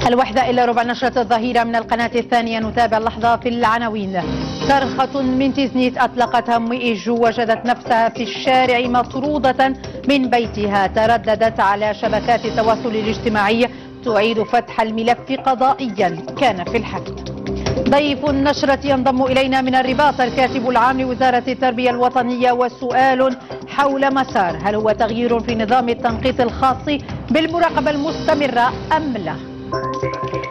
الواحدة إلا ربع نشرة الظهيرة من القناة الثانية، نتابع اللحظة في العناوين. صرخة من تيزنيت أطلقتها مؤيجو وجدت نفسها في الشارع مطرودة من بيتها، ترددت على شبكات التواصل الاجتماعي تعيد فتح الملف قضائيا كان في الحفظ. ضيف النشرة ينضم إلينا من الرباط الكاتب العام لوزارة التربية الوطنية، وسؤال حول مسار: هل هو تغيير في نظام التنقيط الخاص بالمراقبة المستمرة أم لا؟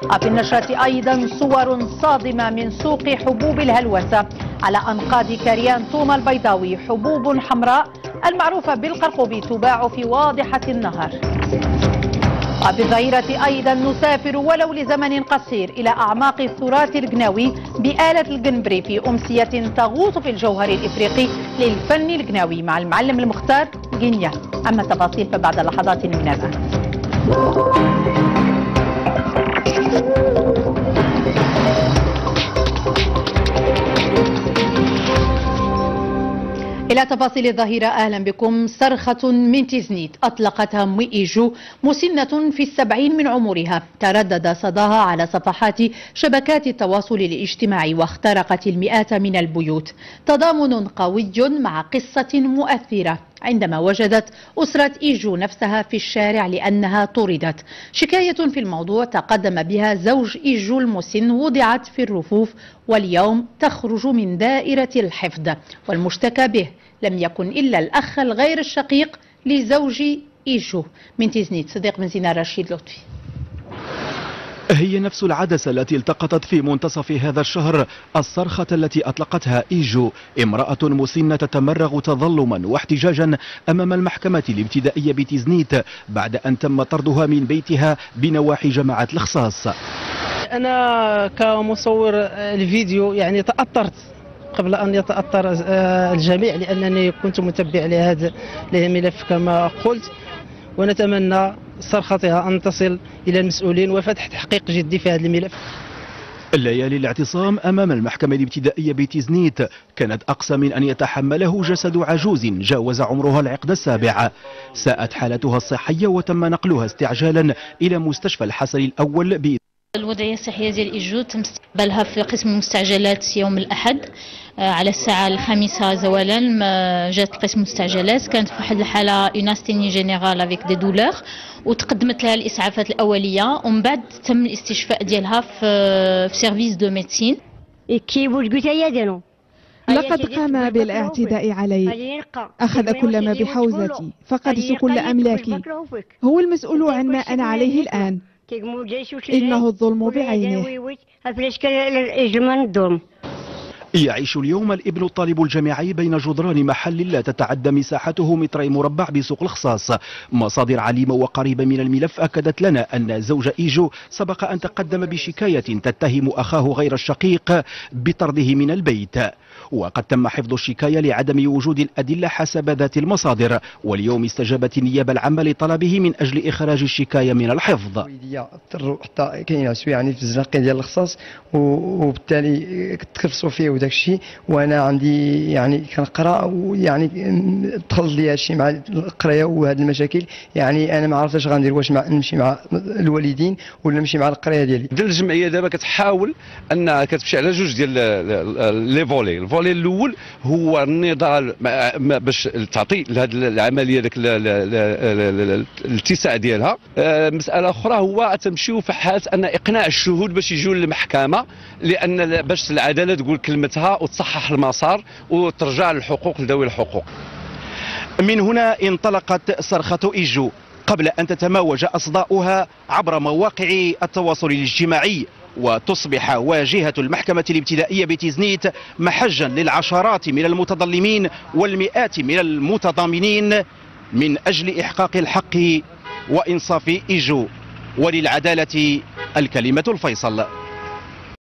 وفي النشرة أيضا صور صادمة من سوق حبوب الهلوسة على أنقاض كريان توما البيضاوي، حبوب حمراء المعروفة بالقرقوبي تباع في واضحة النهار. وفي الظهيرة أيضا نسافر ولو لزمن قصير إلى أعماق التراث القناوي بآلة القنبري في أمسية تغوص في الجوهر الإفريقي للفن القناوي مع المعلم المختار غينيا. أما التفاصيل فبعد لحظات من الآن. إلى تفاصيل الظهيرة أهلا بكم. صرخة من تيزنيت أطلقتها مؤيجو مسنة في 70 من عمرها، تردد صداها على صفحات شبكات التواصل الاجتماعي واخترقت المئات من البيوت. تضامن قوي مع قصة مؤثرة عندما وجدت أسرة إيجو نفسها في الشارع لأنها طردت. شكاية في الموضوع تقدم بها زوج إيجو المسن وضعت في الرفوف، واليوم تخرج من دائرة الحفظ، والمشتكى به لم يكن إلا الأخ الغير الشقيق لزوج إيجو. من تيزنيت صديق من زينة رشيد لطفي. هي نفس العدسة التي التقطت في منتصف هذا الشهر الصرخة التي أطلقتها إيجو، امرأة مسنة تتمرغ تظلما واحتجاجا أمام المحكمة الابتدائية بتيزنيت بعد أن تم طردها من بيتها بنواحي جماعة الخصاص. أنا كمصور الفيديو يعني تأثرت قبل أن يتأثر الجميع، لأنني كنت متبع لهذا الملف كما قلت، ونتمنى صرختها أن تصل إلى المسؤولين وفتح تحقيق جدي في هذا الملف. الليالي الاعتصام أمام المحكمة الابتدائية بتيزنيت كانت أقصى من أن يتحمله جسد عجوز جاوز عمرها العقد السابع. ساءت حالتها الصحية وتم نقلها استعجالا إلى مستشفى الحسن الأول. الوضعية الصحية ديال إيجو تم استقبالها في قسم المستعجلات يوم الأحد على الساعة 5 زوالا. جات قسم المستعجلات، كانت في واحد الحالة اون استيني جينيرال افيك دي دولور، وتقدمت لها الإسعافات الأولية، ومن بعد تم الاستشفاء ديالها في سيرفيس دو ميديسين. لقد قام بالاعتداء علي، أخذ كل ما بحوزتي، فقدت كل أملاكي، هو المسؤول عن ما أنا عليه الآن. إنه الظلم بعينه. يعيش اليوم الابن الطالب الجامعي بين جدران محل لا تتعدى مساحته متر مربع بسوق الخصاص. مصادر عليمة وقريبة من الملف أكدت لنا أن زوج إيجو سبق أن تقدم بشكاية تتهم أخاه غير الشقيق بطرده من البيت، وقد تم حفظ الشكاية لعدم وجود الأدلة حسب ذات المصادر، واليوم استجابت النيابة العامة لطلبه من أجل إخراج الشكاية من الحفظ. حتى كاينه شويه يعني في الزنقه ديال الخصاص، وبالتالي تخفصوا فيه وداك الشيء، وانا عندي يعني كنقرا، ويعني دخل لي هادشي مع القرايه وهاد المشاكل، يعني انا ما عرفتش غندير، واش نمشي مع الوالدين ولا نمشي مع القرايه ديالي. الجمعيه دابا كتحاول انها كتمشي على جوج ديال لي فولي. الفولي الاول هو النضال باش تعطي لهذه العمليه داك الاتساع ديالها. مساله اخرى هو تمشيو في حاله ان اقناع الشهود باش يجوا للمحكمه، لان باش العداله تقول كلمتها وتصحح المسار وترجع الحقوق لذوي الحقوق. من هنا انطلقت صرخة إيجو قبل أن تتموج أصداؤها عبر مواقع التواصل الاجتماعي، وتصبح واجهة المحكمة الابتدائية بتيزنيت محجا للعشرات من المتظلمين والمئات من المتضامنين من أجل إحقاق الحق وإنصاف إيجو، وللعدالة الكلمة الفيصل.